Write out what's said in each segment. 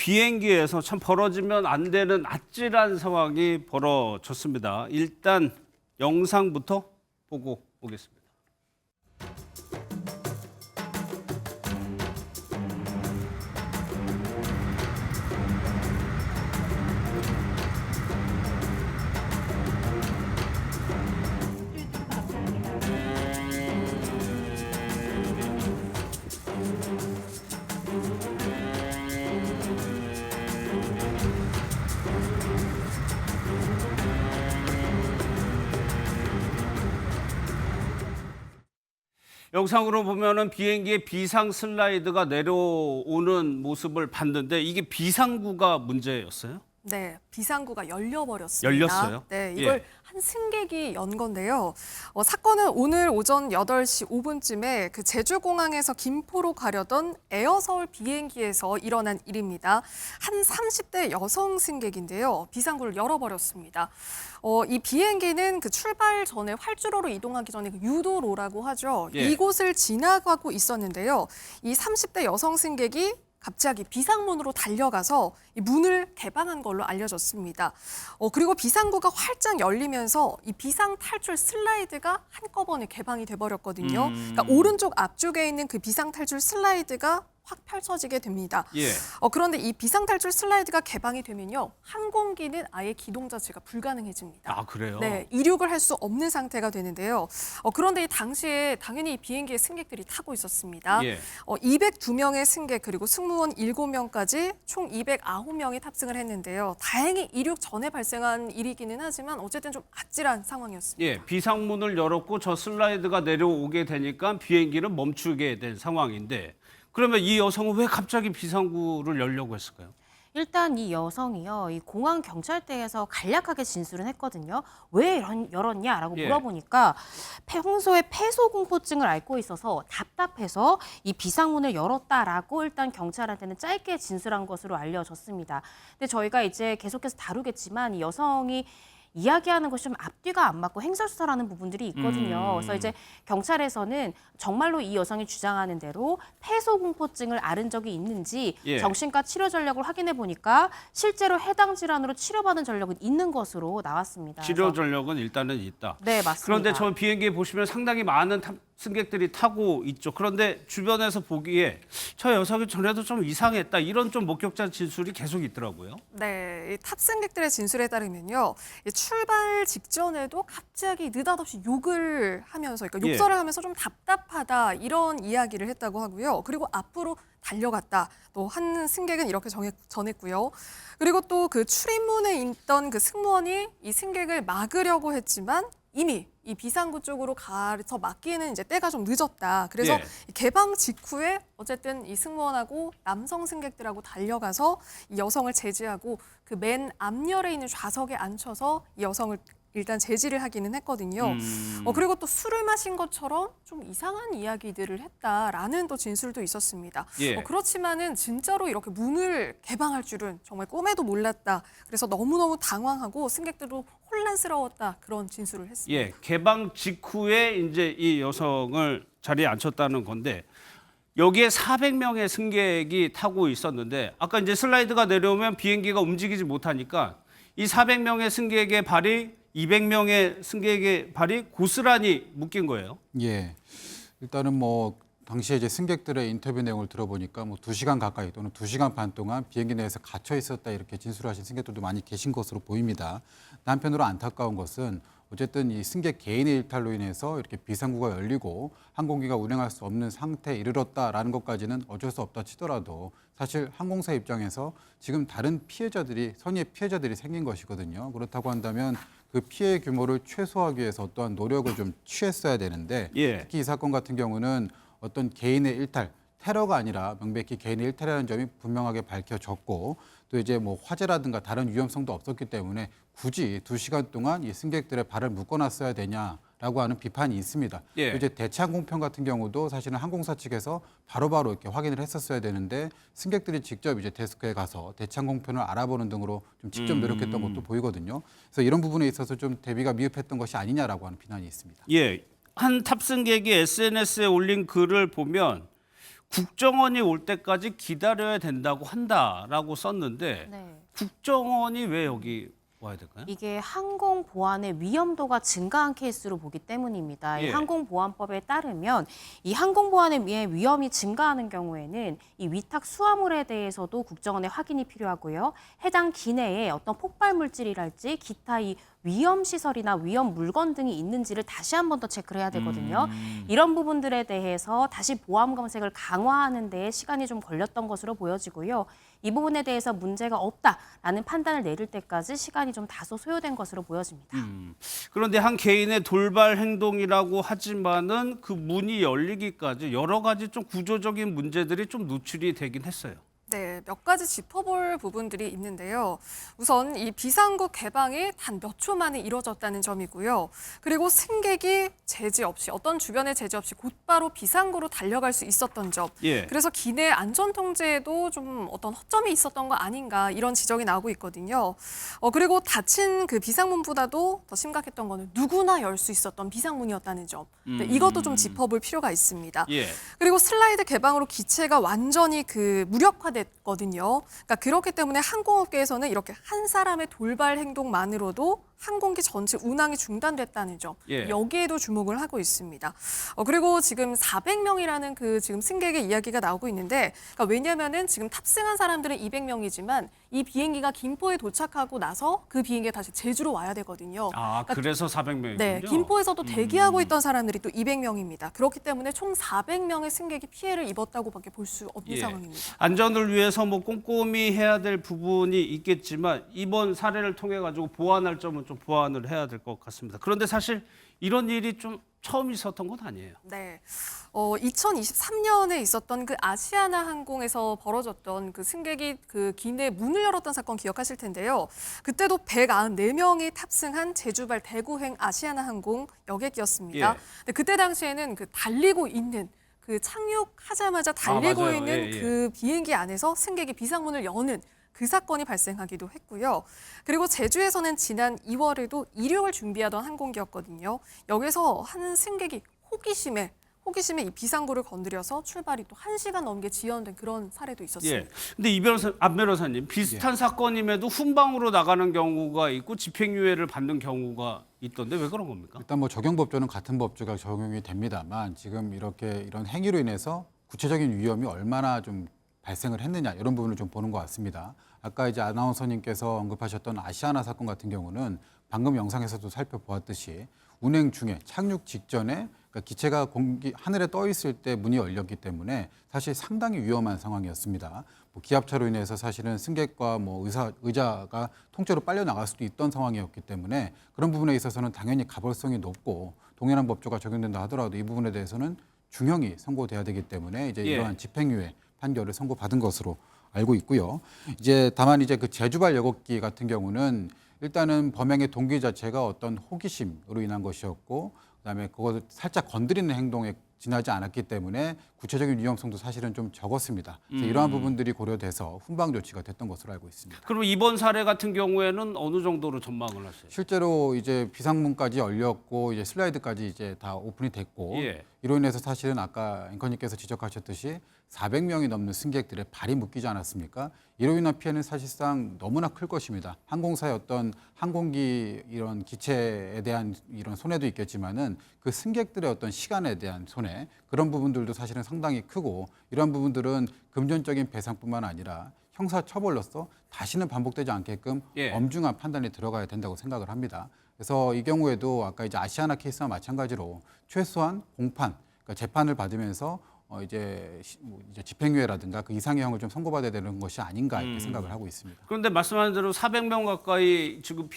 비행기에서 참 벌어지면 안 되는 아찔한 상황이 벌어졌습니다. 일단 영상부터 보고 오겠습니다. 영상으로 보면은 비행기에 비상 슬라이드가 내려오는 모습을 봤는데 이게 비상구가 문제였어요? 네, 비상구가 열려버렸습니다. 열렸어요? 네, 이걸 예. 한 승객이 연 건데요. 사건은 오늘 오전 8시 5분쯤에 그 제주공항에서 김포로 가려던 에어서울 비행기에서 일어난 일입니다. 한 30대 여성 승객인데요. 비상구를 열어버렸습니다. 이 비행기는 그 출발 전에 활주로로 이동하기 전에 그 유도로라고 하죠. 예. 이곳을 지나가고 있었는데요. 이 30대 여성 승객이 갑자기 비상문으로 달려가서 이 문을 개방한 걸로 알려졌습니다. 그리고 비상구가 활짝 열리면서 이 비상 탈출 슬라이드가 한꺼번에 개방이 돼버렸거든요. 그러니까 오른쪽 앞쪽에 있는 그 비상 탈출 슬라이드가 확 펼쳐지게 됩니다. 예. 그런데 이 비상 탈출 슬라이드가 개방이 되면요, 항공기는 아예 기동 자체가 불가능해집니다. 아, 그래요? 네, 이륙을 할 수 없는 상태가 되는데요. 그런데 이 당시에 당연히 이 비행기에 승객들이 타고 있었습니다. 예. 202명의 승객 그리고 승무원 7명까지 총 209명이 탑승을 했는데요. 다행히 이륙 전에 발생한 일이기는 하지만 어쨌든 좀 아찔한 상황이었습니다. 예, 비상문을 열었고 저 슬라이드가 내려오게 되니까 비행기는 멈추게 된 상황인데 그러면 이 여성은 왜 갑자기 비상구를 열려고 했을까요? 일단 이 여성이요, 이 공항 경찰대에서 간략하게 진술을 했거든요. 왜 열었냐라고 예. 물어보니까 평소에 폐소공포증을 앓고 있어서 답답해서 이 비상문을 열었다라고 일단 경찰한테는 짧게 진술한 것으로 알려졌습니다. 근데 저희가 이제 계속해서 다루겠지만 이 여성이 이야기하는 것이 좀 앞뒤가 안 맞고 횡설수설하는 부분들이 있거든요. 그래서 이제 경찰에서는 정말로 이 여성이 주장하는 대로 폐소공포증을 앓은 적이 있는지 예. 정신과 치료 전력을 확인해 보니까 실제로 해당 질환으로 치료받은 전력은 있는 것으로 나왔습니다. 치료 그래서 전력은 일단은 있다. 네, 맞습니다. 그런데 저 비행기에 보시면 상당히 많은 승객들이 타고 있죠. 그런데 주변에서 보기에 저 여성이 전에도 좀 이상했다. 이런 좀 목격자 진술이 계속 있더라고요. 네, 이 탑승객들의 진술에 따르면요, 이 출발 직전에도 갑자기 느닷없이 욕을 하면서, 그러니까 예. 욕설을 하면서 좀 답답하다 이런 이야기를 했다고 하고요. 그리고 앞으로 달려갔다. 또 한 승객은 이렇게 전했고요. 그리고 또 그 출입문에 있던 그 승무원이 이 승객을 막으려고 했지만 이미 이 비상구 쪽으로 가서 막기에는 이제 때가 좀 늦었다. 그래서 예. 개방 직후에 어쨌든 이 승무원하고 남성 승객들하고 달려가서 이 여성을 제지하고 그 맨 앞열에 있는 좌석에 앉혀서 이 여성을 일단 제지를 하기는 했거든요. 그리고 또 술을 마신 것처럼 좀 이상한 이야기들을 했다라는 또 진술도 있었습니다. 예. 그렇지만은 진짜로 이렇게 문을 개방할 줄은 정말 꿈에도 몰랐다. 그래서 너무너무 당황하고 승객들도 혼란스러웠다. 그런 진술을 했습니다. 예, 개방 직후에 이제 이 여성을 자리에 앉혔다는 건데 여기에 400명의 승객이 타고 있었는데 아까 이제 슬라이드가 내려오면 비행기가 움직이지 못하니까 이 400명의 승객의 발이 200명의 승객의 발이 고스란히 묶인 거예요. 예. 일단은 뭐 당시에 이제 승객들의 인터뷰 내용을 들어보니까 뭐 2시간 가까이 또는 2시간 반 동안 비행기 내에서 갇혀 있었다 이렇게 진술하신 승객들도 많이 계신 것으로 보입니다. 한편으로 안타까운 것은 어쨌든 이 승객 개인의 일탈로 인해서 이렇게 비상구가 열리고 항공기가 운행할 수 없는 상태에 이르렀다라는 것까지는 어쩔 수 없다 치더라도 사실 항공사 입장에서 지금 다른 피해자들이 선의의 피해자들이 생긴 것이거든요. 그렇다고 한다면 그 피해 규모를 최소화하기 위해서 어떠한 노력을 좀 취했어야 되는데 예. 특히 이 사건 같은 경우는 어떤 개인의 일탈, 테러가 아니라 명백히 개인의 일탈이라는 점이 분명하게 밝혀졌고 또 이제 뭐 화재라든가 다른 위험성도 없었기 때문에 굳이 2시간 동안 이 승객들의 발을 묶어놨어야 되냐라고 하는 비판이 있습니다. 예. 또 이제 대체항공편 같은 경우도 사실은 항공사 측에서 바로바로 이렇게 확인을 했었어야 되는데 승객들이 직접 이제 데스크에 가서 대체항공편을 알아보는 등으로 좀 직접 노력했던 것도 보이거든요. 그래서 이런 부분에 있어서 좀 대비가 미흡했던 것이 아니냐라고 하는 비난이 있습니다. 예, 한 탑승객이 SNS에 올린 글을 보면 국정원이 올 때까지 기다려야 된다고 한다라고 썼는데 네. 국정원이 왜 여기 와야 될까요? 이게 항공 보안의 위험도가 증가한 케이스로 보기 때문입니다. 이 예. 항공보안법에 따르면 이 항공보안의 위험이 증가하는 경우에는 이 위탁 수화물에 대해서도 국정원의 확인이 필요하고요. 해당 기내에 어떤 폭발 물질이랄지 기타 이 위험 시설이나 위험 물건 등이 있는지를 다시 한 번 더 체크를 해야 되거든요. 이런 부분들에 대해서 다시 보안 검색을 강화하는 데 시간이 좀 걸렸던 것으로 보여지고요. 이 부분에 대해서 문제가 없다라는 판단을 내릴 때까지 시간이 좀 다소 소요된 것으로 보여집니다. 그런데 한 개인의 돌발 행동이라고 하지만은 그 문이 열리기까지 여러 가지 좀 구조적인 문제들이 좀 노출이 되긴 했어요. 네, 몇 가지 짚어볼 부분들이 있는데요. 우선 이 비상구 개방이 단 몇 초 만에 이뤄졌다는 점이고요. 그리고 승객이 제지 없이 어떤 주변의 제지 없이 곧바로 비상구로 달려갈 수 있었던 점. 예. 그래서 기내 안전 통제에도 좀 어떤 허점이 있었던 거 아닌가 이런 지적이 나오고 있거든요. 그리고 닫힌 그 비상문보다도 더 심각했던 거는 누구나 열 수 있었던 비상문이었다는 점. 네, 이것도 좀 짚어볼 필요가 있습니다. 예. 그리고 슬라이드 개방으로 기체가 완전히 무력화됐거든요. 그러니까 그렇기 때문에 항공업계에서는 이렇게 한 사람의 돌발 행동만으로도 항공기 전체 운항이 중단됐다는 점, 예. 여기에도 주목을 하고 있습니다. 그리고 지금 400명이라는 그 지금 승객의 이야기가 나오고 있는데, 그러니까 왜냐면은 지금 탑승한 사람들은 200명이지만 이 비행기가 김포에 도착하고 나서 그 비행기가 다시 제주로 와야 되거든요. 아, 그러니까 그래서 400명이군요. 네, 김포에서도 대기하고 있던 사람들이 또 200명입니다. 그렇기 때문에 총 400명의 승객이 피해를 입었다고밖에 볼 수 없는 예. 상황입니다. 안전을 위해서 뭐 꼼꼼히 해야 될 부분이 있겠지만 이번 사례를 통해 가지고 보완할 점은 좀 보완을 해야 될 것 같습니다. 그런데 사실 이런 일이 좀 처음 있었던 건 아니에요. 네, 2023년에 있었던 그 아시아나 항공에서 벌어졌던 그 승객이 그 기내 문을 열었던 사건 기억하실 텐데요. 그때도 194명이 탑승한 제주발 대구행 아시아나 항공 여객기였습니다. 예. 근데 그때 당시에는 그 달리고 있는 그 착륙하자마자 달리고 맞아요. 있는 예, 예. 그 비행기 안에서 승객이 비상문을 여는 그 사건이 발생하기도 했고요. 그리고 제주에서는 지난 2월에도 이륙을 준비하던 항공기였거든요. 여기서 한 승객이 호기심에 이 비상구를 건드려서 출발이 또 1시간 넘게 지연된 그런 사례도 있었습니다. 예. 근데 안 변호사님 비슷한 사건임에도 훈방으로 나가는 경우가 있고 집행유예를 받는 경우가 있던데 왜 그런 겁니까? 일단 뭐 적용법조는 같은 법조가 적용이 됩니다만 지금 이런 행위로 인해서 구체적인 위험이 얼마나 좀 발생을 했느냐 이런 부분을 좀 보는 것 같습니다. 아까 이제 아나운서님께서 언급하셨던 아시아나 사건 같은 경우는 방금 영상에서도 살펴보았듯이 운행 중에 착륙 직전에 그러니까 기체가 하늘에 떠 있을 때 문이 열렸기 때문에 사실 상당히 위험한 상황이었습니다. 뭐 기압차로 인해서 사실은 승객과 뭐 의자가 통째로 빨려 나갈 수도 있던 상황이었기 때문에 그런 부분에 있어서는 당연히 가벌성이 높고 동일한 법조가 적용된다 하더라도 이 부분에 대해서는 중형이 선고돼야 되기 때문에 이제 예. 이러한 집행유예 판결을 선고받은 것으로 알고 있고요. 이제 다만 이제 그 제주발 여객기 같은 경우는 일단은 범행의 동기 자체가 어떤 호기심으로 인한 것이었고 그다음에 그것을 살짝 건드리는 행동에 지나지 않았기 때문에 구체적인 위험성도 사실은 좀 적었습니다. 그래서 이러한 부분들이 고려돼서 훈방 조치가 됐던 것으로 알고 있습니다. 그럼 이번 사례 같은 경우에는 어느 정도로 전망을 하세요? 실제로 이제 비상문까지 열렸고 이제 슬라이드까지 이제 다 오픈이 됐고 예. 이로 인해서 사실은 아까 앵커님께서 지적하셨듯이 400명이 넘는 승객들의 발이 묶이지 않았습니까? 이로 인한 피해는 사실상 너무나 클 것입니다. 항공사의 어떤 항공기 이런 기체에 대한 이런 손해도 있겠지만은 그 승객들의 어떤 시간에 대한 손해 그런 부분들도 사실은 상당히 크고 이러한 부분들은 금전적인 배상뿐만 아니라 형사처벌로서 다시는 반복되지 않게끔 예. 엄중한 판단이 들어가야 된다고 생각을 합니다. 그래서 이 경우에도 아까 이제 아시아나 케이스와 마찬가지로 최소한 공판, 그러니까 재판을 받으면서 이제 집행유예라든가 그 이상의 형을 좀 선고받아야 되는 것이 아닌가 이렇게 생각을 하고 있습니다. 그런데 말씀하신 대로 400명 가까이 지금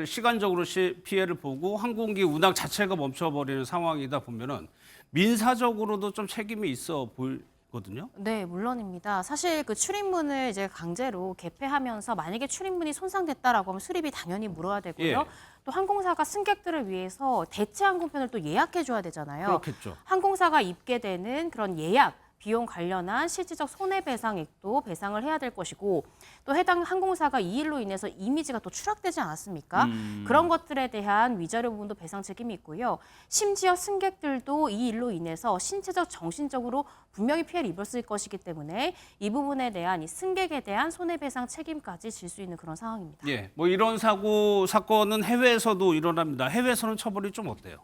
시간적으로 피해를 보고 항공기 운항 자체가 멈춰버리는 상황이다 보면은 민사적으로도 좀 책임이 있어 보이거든요. 네, 물론입니다. 사실 그 출입문을 이제 강제로 개폐하면서 만약에 출입문이 손상됐다라고 하면 수리비 당연히 물어야 되고요. 예. 또 항공사가 승객들을 위해서 대체 항공편을 또 예약해 줘야 되잖아요. 그렇겠죠. 항공사가 입게 되는 그런 예약 비용 관련한 실질적 손해배상액도 배상을 해야 될 것이고 또 해당 항공사가 이 일로 인해서 이미지가 또 추락되지 않았습니까? 그런 것들에 대한 위자료 부분도 배상 책임이 있고요. 심지어 승객들도 이 일로 인해서 신체적, 정신적으로 분명히 피해를 입었을 것이기 때문에 이 부분에 대한 이 승객에 대한 손해배상 책임까지 질 수 있는 그런 상황입니다. 예, 뭐 이런 사건은 해외에서도 일어납니다. 해외에서는 처벌이 좀 어때요?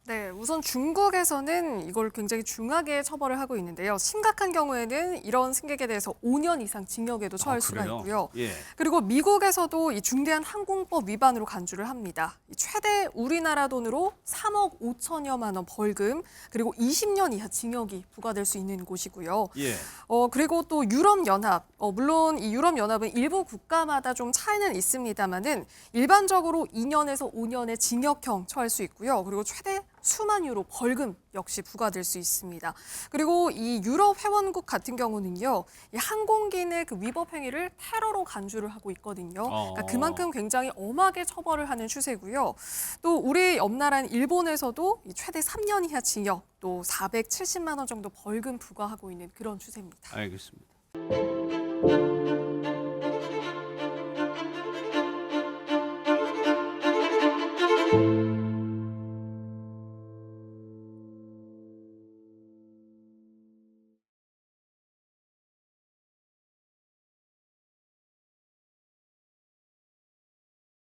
네, 우선 중국에서는 이걸 굉장히 중하게 처벌을 하고 있는데요. 심각한 경우에는 이런 승객에 대해서 5년 이상 징역에도 처할 수가 그래요? 있고요. 예. 그리고 미국에서도 이 중대한 항공법 위반으로 간주를 합니다. 최대 우리나라 돈으로 3억 5천여만 원 벌금, 그리고 20년 이하 징역이 부과될 수 있는 곳이고요. 예. 그리고 또 유럽연합, 물론 이 유럽연합은 일부 국가마다 좀 차이는 있습니다만은 일반적으로 2년에서 5년의 징역형 처할 수 있고요. 그리고 최대 수만 유로 벌금 역시 부과될 수 있습니다. 그리고 이 유럽 회원국 같은 경우는요, 이 항공기 내 그 위법 행위를 테러로 간주를 하고 있거든요. 그러니까 그만큼 굉장히 엄하게 처벌을 하는 추세고요. 또 우리 옆나라인 일본에서도 이 최대 3년 이하 징역, 또 470만 원 정도 벌금 부과하고 있는 그런 추세입니다. 알겠습니다.